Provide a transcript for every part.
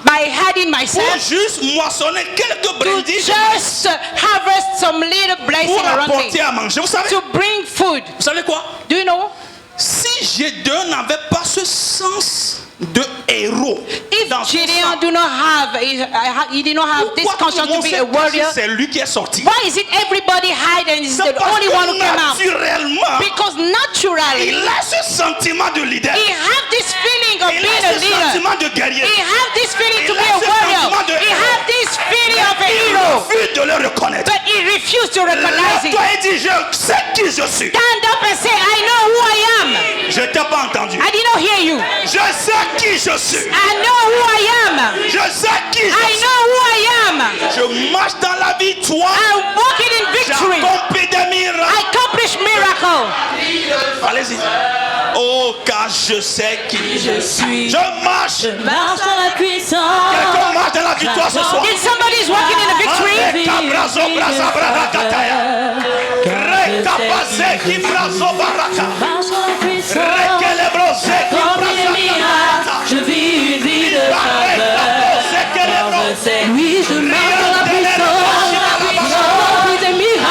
by hiding myself, pour juste moissonner quelques to brindilles just harvest some little blessing pour around me, apporter à manger. Vous savez food. quoi? Do you know? Si Gédéon n'avait pas ce sens de héros, If dans son Gideon sang, do not have, he did not have this pourquoi tout le conscience to monde be s'est a caché? warrior, C'est lui qui est sorti. why is it everybody hide and is C'est the parce only one who que came out? naturellement, Because naturally, il a ce sentiment de leader. he have this feeling of Il being a a ce leader. sentiment de guerrier. He have this feeling to Il be a a ce warrior. sentiment de He héros. have this feeling of a Il hero. refuse de le reconnaître. But he refused to recognize it. Lève-toi et dis, je sais qui je suis. Stand up and say, I know who I am. Je t'ai pas entendu. I did not hear you. Je sais qui je suis. I know who I am. Je sais qui je I suis. know who I am. Je marche dans la victoire. I'm walking in victory. J'accomplis des I miracles. accomplish miracle. Allez-y. Oh, car je sais qui Je suis. je marche. Marche dans la puissance. Quelqu'un marche dans la victoire ce soir. If somebody is walking in the victory, Rekabrazo braza brada kataya. Rekabaze ki brazo baraka. Marche dans la puissance. Rekelebroze ki Accomplis braza les miracles. Je vis une vie de faveur. Alors je sais, oui, je marche dans la puissance. J'accomplis des miracles.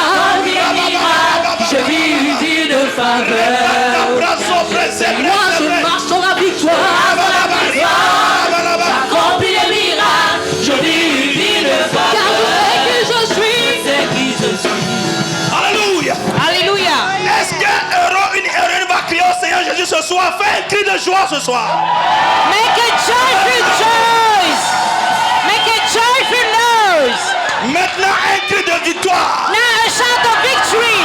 Je vis une vie de faveur. Moi je marche dans la victoire. J'accomplis des miracles. Je vis une vie de faveur. Car je sais qui je suis. Je sais qui je suis. Alléluia. hallelujah. Est-ce qu'un héros, une héroïne va crier au Seigneur Jésus ce soir? Fais un cri de joie ce soir. Make a joyful noise. Make a joyful noise. Maintenant un cri de victoire. Now a shout of victory.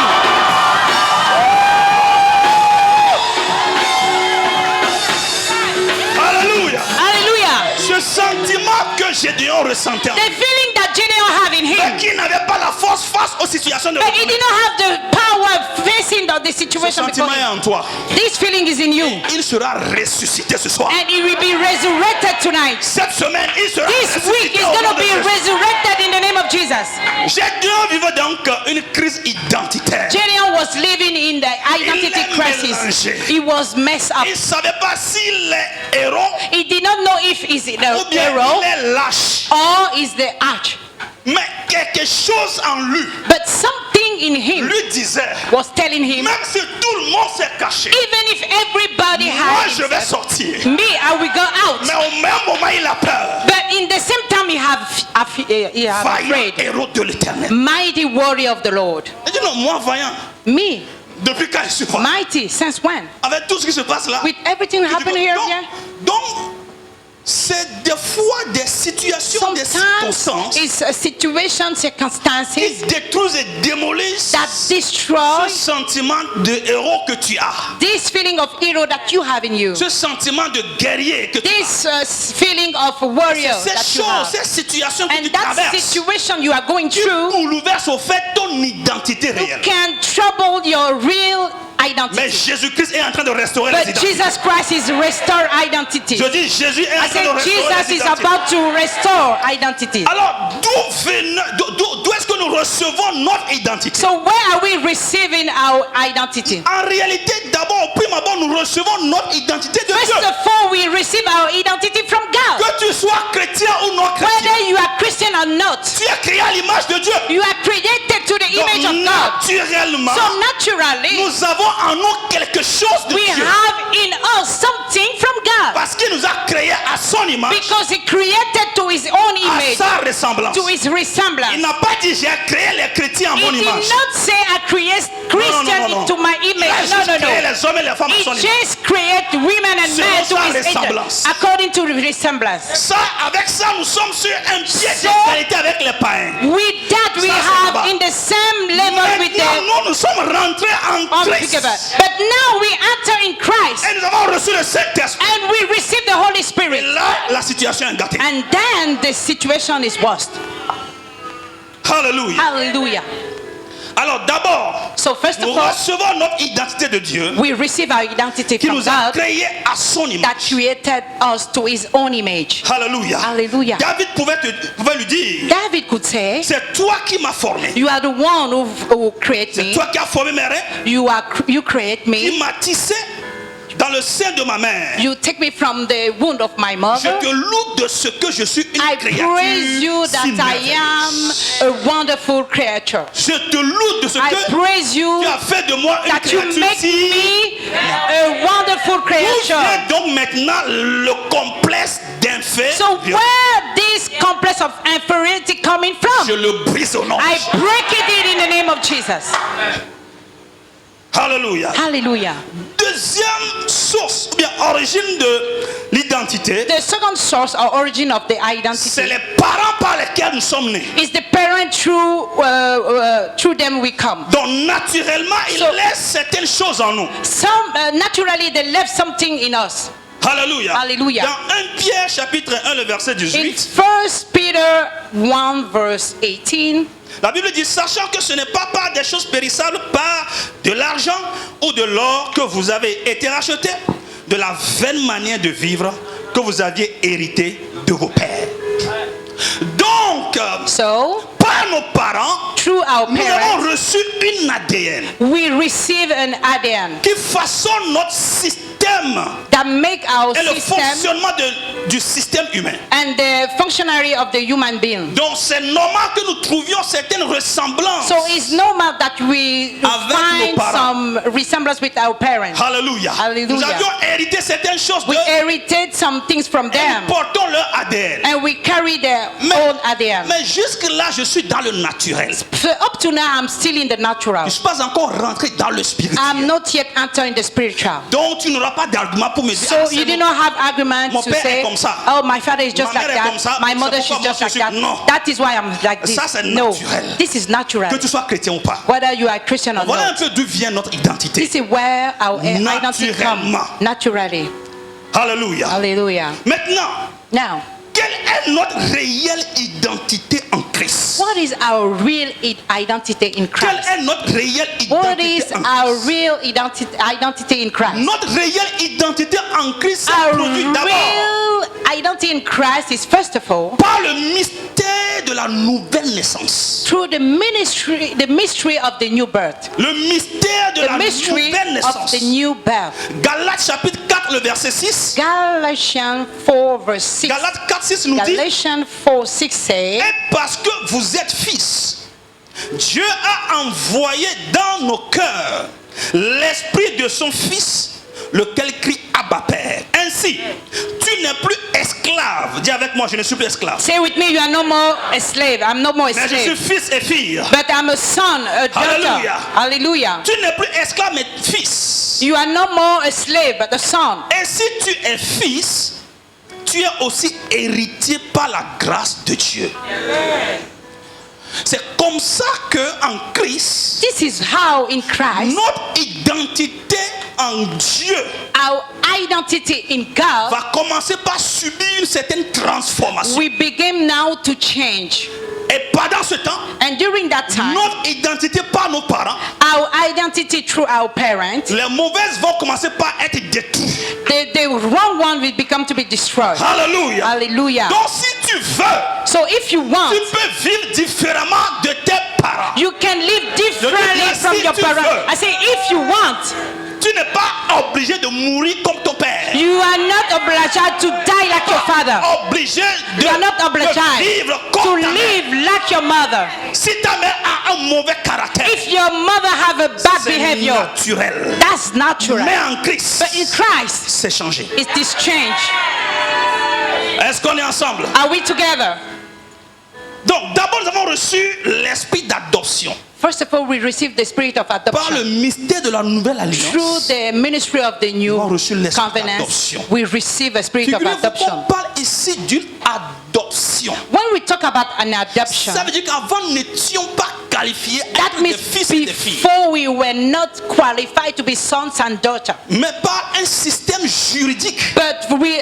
Alléluia. Hallelujah. Ce sentiment que Gédéon ressentait, The feeling that Gideon had in mais him, qui n'avait pas la force face aux situations de but he did not have the power facing the Ce situation before sentiment est him. en toi. This feeling is in you, Il sera ressuscité ce soir. and he will be resurrected tonight. Cette semaine, il sera This week ressuscité is au going nom to de be Jésus. resurrected in the name of Jesus. Gédéon vivait donc une crise identitaire. Gideon was living in the identity est crisis. mélangé. He was messed up. Il ne savait pas s'il est héros He did not know if he's ou the bien hero il est lâche. or is the arch. Mais quelque chose en lui But something in him lui disait, was telling him, même si tout le monde s'est caché, even if everybody moi had je vais himself, sortir. me, I will go out. Mais au même moment, il a peur. But in the same time, he have Vaillant afraid. héros de l'éternel. Mighty warrior of the Lord. Il dit non, moi vaillant. Me, Depuis quand je suis vaillant? mighty, since when? Avec tout ce qui se passe là. With everything il dit, happening here, donc, yeah? donc, c'est des fois des situations, des Sometimes circonstances it's a situation, circumstances qui détruisent et démolissent that ce destroy sentiment de héros que tu as. this feeling of hero that you have in you. Ce sentiment de guerrier que tu as. This feeling of warrior Ces that you choses, have. ces situations que tu And that traverses situation you are going qui through bouleversent au fait ton identité réelle. can trouble your real Mais identity. Jésus-Christ est en train de restaurer les But identités. Jesus Christ is restore identity. Je dis Jésus est en I train de said restaurer Jesus les is identités. about to restore identity. Alors, d'où est-ce que nous recevons notre identité? So where are we receiving our identity? En réalité, d'abord, au prime abord, nous recevons notre identité de First Dieu. of all, we receive our identity from God. Que tu sois chrétien ou non chrétien, Whether you are Christian or not, tu es créé à l'image de Dieu. you are created to the image of Donc, God. naturellement, So naturally, nous avons en nous quelque chose de we Dieu. have in us something from God. Parce qu'il nous a créés à son image, Because he created to his own à image, sa ressemblance. to his resemblance. Il n'a pas dit j'ai créé les chrétiens à He mon did image. not say I create Christian into my Il a image. juste No, no, créé no. les hommes et les femmes à He son image. just created women and Selon men to sa his image, ressemblance. according to the resemblance. Ça, avec ça, nous sommes sur un pied So, d'égalité avec les païens. With that, we Ça, c'est have là-bas. in the same level with Maintenant, the nous sommes rentrés en unforgivable. Christ. But now we enter in Christ Et nous avons reçu le Saint-Esprit. and we receive the Holy Et Spirit. là, la situation est gâtée. And then the situation is worse. Alléluia. Hallelujah. Alors d'abord, So first nous of all, recevons notre identité de Dieu we receive our identity qui from nous a God créés à son that image. created us to his own image. Alléluia. Hallelujah. David pouvait lui dire, David could say, c'est toi qui m'as formé. you are the one who created C'est me. toi qui as formé mes reins, You create qui me. m'as tissé dans le sein de ma mère. You take me from the wound of my Je mother. te loue de ce que je suis une I créature. praise you that si I merveilleuse. am a wonderful creature. Je te loue de ce I que praise you tu as fait de moi une that you créature make si. me a wonderful Où creature. vient donc maintenant le complexe d'infériorité? So where this complex of inferiority coming Je from? le brise au nom. I break it in the name of Jesus. Alléluia. Hallelujah. Deuxième source, ou bien origine de l'identité, The second source or origin of the c'est identity les parents par lesquels nous sommes nés. is the parent through them we come. Donc naturellement, ils So- laissent certaines choses en nous. Some naturally they left something in us. Alléluia. Alléluia. Dans 1 Pierre chapitre 1, le verset In 18, 1 Peter 1 verse 18, la Bible dit, sachant que ce n'est pas par des choses périssables, par de l'argent ou de l'or que vous avez été rachetés, de la vaine manière de vivre que vous aviez hérité de vos pères. Donc, so par nos parents, through our nous avons parents reçu une ADN we receive an ADN qui façonne notre système that make our et le system fonctionnement du système humain. and the functionary of the human being. Donc c'est normal que nous trouvions certaines ressemblances. So it's normal that we Avec find nos parents. some resemblance with our parents. Alléluia. Alléluia. Nous avions hérité certaines choses We de inherited some things from et them nous portons leur ADN. and we carry their Mais, own ADN. mais jusque-là, je suis dans le naturel. So up to now, I'm still in the Je natural. ne suis pas encore rentré dans le spirituel. I'm not yet entering the spiritual. Donc tu n'auras pas d'argument pour me dire So c'est you do bon. not have argument Mon to père est say, comme ça. oh, my father is just Ma like mère est comme that. ça. My mother, C'est she's pourquoi just moi, like je that. suis- Non. That is why I'm like this. Ça, c'est No, naturel. this is natural. Que tu sois chrétien ou pas. Whether you are Christian or Voilà un not. peu d'où vient notre identité. This is where our identity comes. Naturellement. Naturally. Alléluia. Hallelujah. Maintenant, Now, quelle est notre réelle identité en Christ? what is our real identity in Quelle Christ? est notre réelle What identité is en our Christ? real identity in Christ? Notre réelle identité en Christ se Our produit d'abord real identity in Christ is first of all par le mystère de la nouvelle naissance. through the mystery of the new birth. Le mystère de The la mystery nouvelle of naissance. the new birth. Galates chapitre 4, le verset 6. Galatians 4 verse 6. Galates 4, 6 nous dit, Galatians 4 6 says, et parce que vous êtes fils, Dieu a envoyé dans nos cœurs l'esprit de son fils, lequel crie Abba Père. Ainsi, tu n'es plus esclave. Dis avec moi, je ne suis plus esclave. say with me, you are no more a slave. I'm no more a Mais je suis slave. fils et fille. But I'm a son, a daughter. Hallelujah. Hallelujah. Tu n'es plus esclave, mais fils. You are no more a slave, but a son. Et si tu es fils, tu es aussi héritier par la grâce de Dieu. C'est comme ça que en Christ, This is how in Christ, notre identité en Dieu our identity in God, va commencer par subir une certaine transformation. we begin now to change. Et pendant ce temps, And during that time, notre identité par nos parents, our identity through our parents, les mauvaises vont commencer par être détruites. the wrong one will become to be destroyed. Alléluia. Hallelujah. Donc si tu veux, So if you want, tu peux vivre différemment de tes parents. you can live differently bien, from si your tu parents. veux. I say if you want, Tu n'es pas obligé de mourir comme ton père. you are not obliged to die like your father. Obligé de, You are not de obliged vivre to comme ta mère. live like your mother. Si ta mère a un mauvais caractère, If your mother have a bad c'est behavior, naturel. that's natural. Mais en Christ, But in Christ, c'est changé. it's this change. Est-ce qu'on est ensemble? Are we together? Donc d'abord nous avons reçu l'esprit d'adoption First of all, we receive the spirit of par le adoption. mystère de la nouvelle Through alliance. the ministry of the new Nous avons reçu l'esprit covenant, d'adoption. we receive a spirit of Figurez-vous qu'on adoption. parle ici d'une adoption. When we talk about an adoption, Ça veut dire qu'avant nous n'étions pas qualifiés à that être des means fils et des filles. before we were not qualified to be sons and daughters. Mais par un système juridique, But we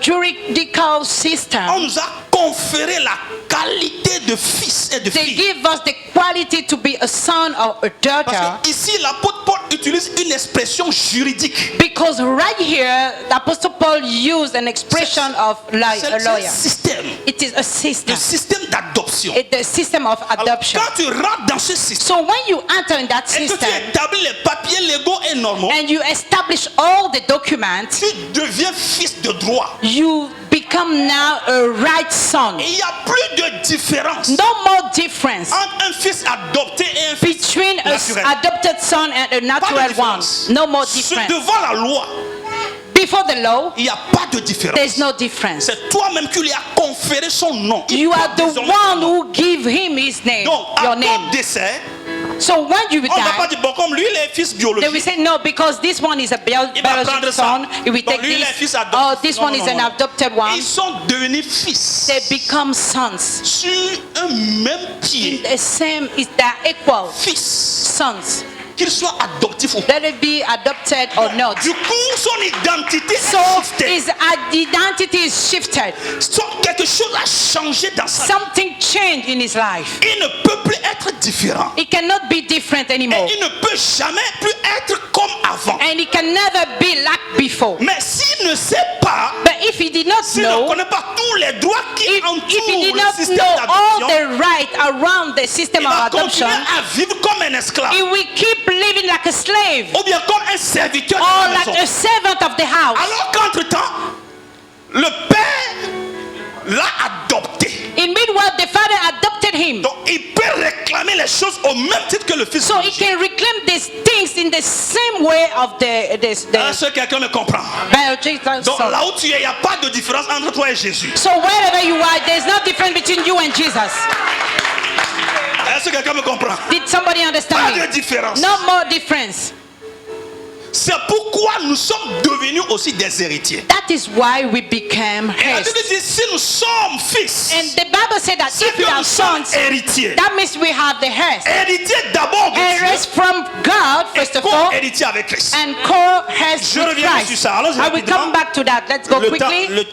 juridical system, on nous a conférer la qualité de fils et de They fille. give us the quality to be a son or a daughter. Parce que ici, l'apôtre Paul utilise une expression juridique. Because right here, the Apostle Paul used an expression of a C'est un lawyer. système. It is a system. Le système d'adoption. It's the system of Alors, adoption. quand tu rentres dans ce système So when you enter in that et que tu system établis les papiers légaux et normaux, and you establish all the documents, tu deviens fils de droit. you become now a right son. Et il n'y a plus de différence No more difference entre un fils adopté et un fils between an naturel. adopted son and a Pas de natural one. différence. No more Ce difference. devant la loi, Before the law, il n'y a pas de différence. there's no difference. C'est toi-même qui lui as conféré son nom. Il You are porte the désormais ton one nom. who give him his name, Donc, your à ton name. décès, So when you on ne va pas die, dire, bon, comme lui, il est fils they will biologique. say no because this one is a Il va prendre biological ça. son. He will Donc, take lui, il est this. fils adopté. Oh, this Non, one non, is non, an non. adopted one. Ils sont devenus fils They become sons. sur un même pied. The same is their equal Fils, sons. qu'il soit adoptif ou pas. Let it be adopted or not. Du coup, son identité So est shiftée. his identity is shifted. Quelque chose a changé dans sa vie. Something changed in his life. Il ne peut plus être différent. It cannot be different anymore. Et il ne peut jamais plus être comme avant. And it can never be like before. Mais s'il ne sait pas, But if he did not s'il ne know, connaît pas tous les droits qui if he entourent did le not système know all d'adoption, the right around the system il of va adoption, continuer à vivre comme un esclave. he will keep living like a slave Ou bien comme un serviteur de or la like maison. a servant of the house. Alors qu'entre-temps, le père l'a adopté. In meanwhile, the father adopted him. Donc il peut réclamer les choses au même titre que le fils. So he can reclaim these things in the same way of Est-ce que quelqu'un me comprend? biological Donc son. là où tu es, il n'y a pas de différence entre toi et Jésus. So wherever you are, there's no difference between you and Jesus. Est-ce que quelqu'un me comprend? Did somebody Pas understand de me? différence. No more difference. C'est pourquoi nous sommes devenus aussi des héritiers. That is why we became Et la heirs. Bible dit, si nous sommes fils, And the Bible said that c'est if que we are nous sommes sons, héritiers. that means we have the heirs. Héritiers d'abord de Heirs Dieu from God, et first of all, co-héritiers avec Christ. and co-heirs Je with reviens sur Christ. ça. Allons-y I will rapidement. come back to that. Let's go Le temps, quickly. le temps